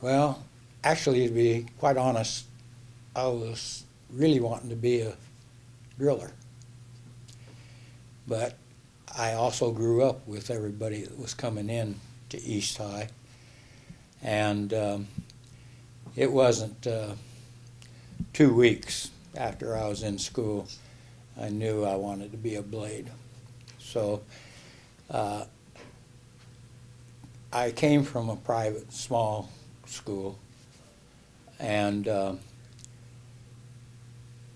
Well, actually, to be quite honest, I was really wanting to be a driller. But I also grew up with everybody that was coming in to East High. And it wasn't 2 weeks after I was in school, I knew I wanted to be a blade. So I came from a private, small school, and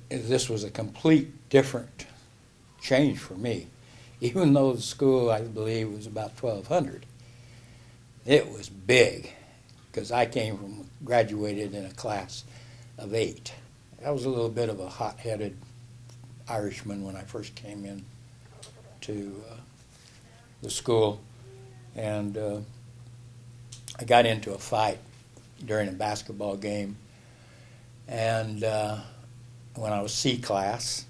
this was a complete different change for me. Even though the school, I believe, was about 1,200, it was big, because I graduated in a class of 8. I was a little bit of a hot-headed Irishman when I first came in to the school, and I got into a fight during a basketball game, and when I was C class.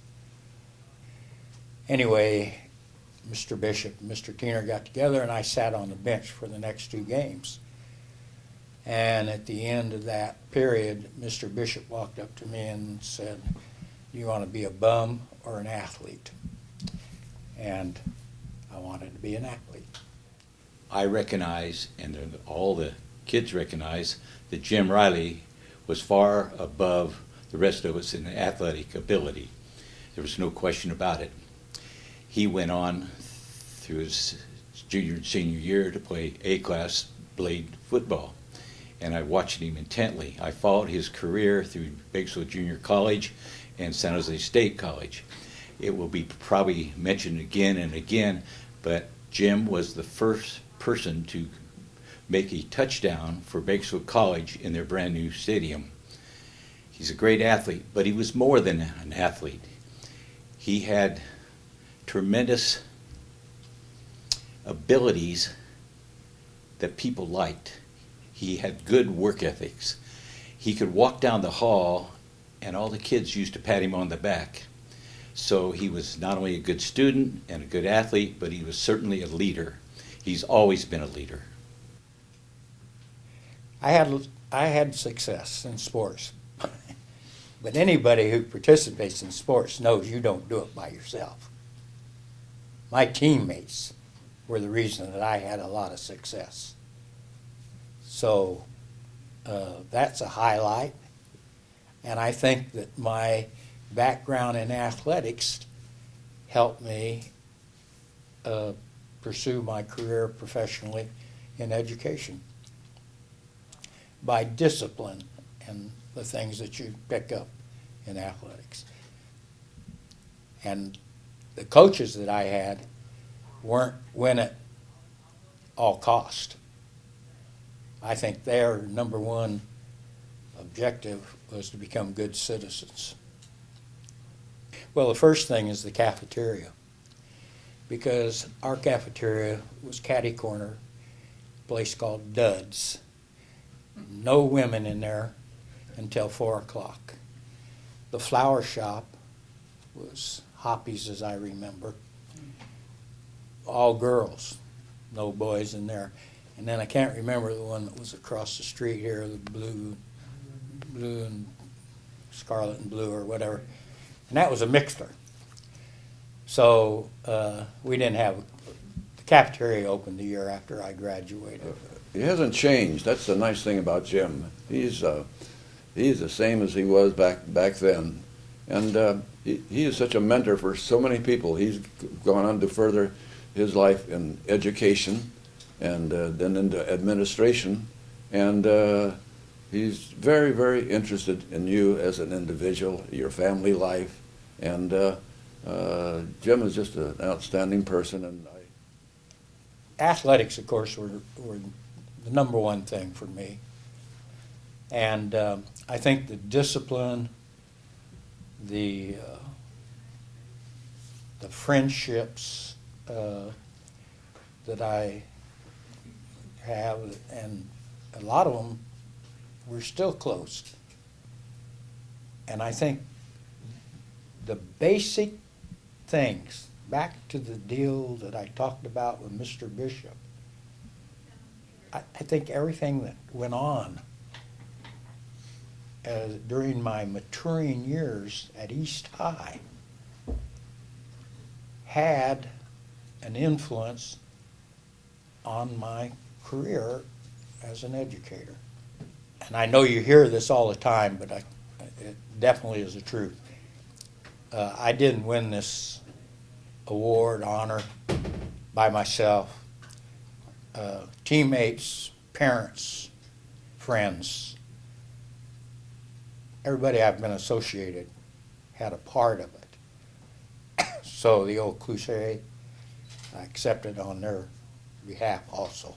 Anyway, Mr. Bishop and Mr. Teener got together, and I sat on the bench for the next 2 games. And at the end of that period, Mr. Bishop walked up to me and said, "Do you want to be a bum or an athlete?" And I wanted to be an athlete. I recognize, and all the kids recognize, that Jim Riley was far above the rest of us in athletic ability. There was no question about it. He went on through his junior and senior year to play A-class blade football, and I watched him intently. I followed his career through Bakersfield Junior College and San Jose State College. It will be probably mentioned again and again, but Jim was the first person to make a touchdown for Bakersfield College in their brand new stadium. He's a great athlete, but he was more than an athlete. He had tremendous abilities that people liked. He had good work ethics. He could walk down the hall and all the kids used to pat him on the back. So he was not only a good student and a good athlete, but he was certainly a leader. He's always been a leader. I had success in sports, but anybody who participates in sports knows you don't do it by yourself. My teammates were the reason that I had a lot of success. So that's a highlight, and I think that my background in athletics helped me pursue my career professionally in education by discipline and the things that you pick up in athletics. And the coaches that I had weren't win at all cost. I think their number one objective was to become good citizens. Well, the first thing is the cafeteria, because our cafeteria was catty corner, a place called Duds. No women in there until 4 o'clock. The flower shop was Hoppy's, as I remember. All girls, no boys in there. And then I can't remember the one that was across the street here, the blue and scarlet and blue or whatever. And that was a mixer. So we didn't have, the cafeteria opened the year after I graduated. He hasn't changed. That's the nice thing about Jim. He's the same as he was back then. And he is such a mentor for so many people. He's gone on to further his life in education and then into administration. And he's very, very interested in you as an individual, your family life. And Jim is just an outstanding person. And athletics, of course, were the number one thing for me. And I think the discipline, the friendships that I have, and a lot of them we're still close. And I think the basic things, back to the deal that I talked about with Mr. Bishop, I think everything that went on during my maturing years at East High had an influence on my career as an educator. And I know you hear this all the time, but it definitely is the truth. I didn't win this award, honor, by myself. Teammates, parents, friends, everybody I've been associated had a part of it. So the old cliche, I accepted on their behalf also.